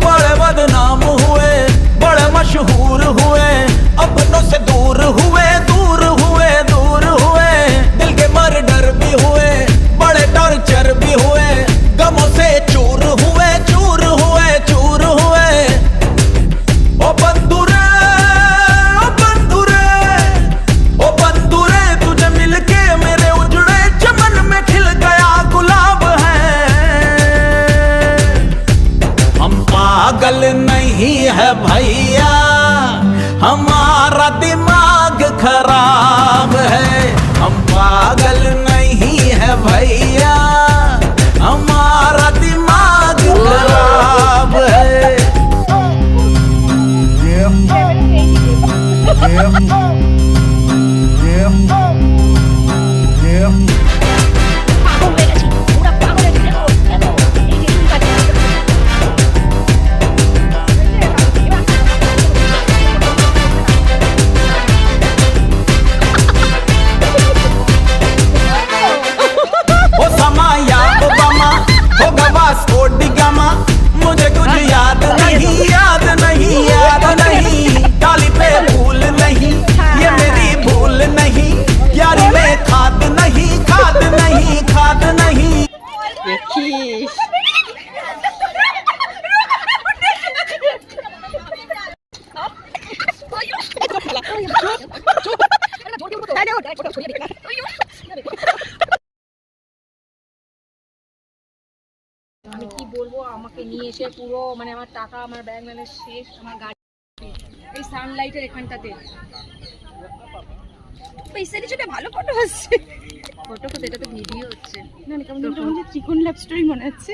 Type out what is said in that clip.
बड़े बदनाम हुए, बड़े मशहूर हुए, अपनों से दूर हुए, दूर हुए, दूर हुए, दिल के मर्डर भी हुए, बड़े टॉर्चर भी हुए, गमों से चूर हुए, चूर हुए, चूर हुए। ओ बंधुरे, ओ बंधुरे, ओ बंधुरे, तुझे मिलके मेरे उजड़े चमन में खिल गया गुलाब है। हम पागल नहीं है भैया, हमारा दिमाग खराब है। हम पागल नहीं है भैया, हमारा दिमाग खराब है। পাগল হয়ে গেছি, পুরা পাগল হয়ে গেছি। দেখো, এই যে ঠিক আছে। ओ समा या ओबामा, होगा वास्को डिगामा, मुझे कुछ याद नहीं, याद नहीं, याद नहीं। डाली पे फूल नहीं, ये मेरी भूल नहीं, यारी में खाद नहीं, खाद नहीं, खाद नहीं। দেখিস আমি কি বলবো, আমাকে নিয়ে এসে পুরো মানে আমার টাকা, আমার ব্যাগ ব্যালেন্স শেষ, আমার গাড়ি এই সানলাইটের এখানটাতে। এই সাইডে যেটা ভালো ফটো আসছে, ফটো তো এটাতে ভিডিও হচ্ছে না, না কেমন যেন যে চিকন লাভ স্টোরি মনে হচ্ছে।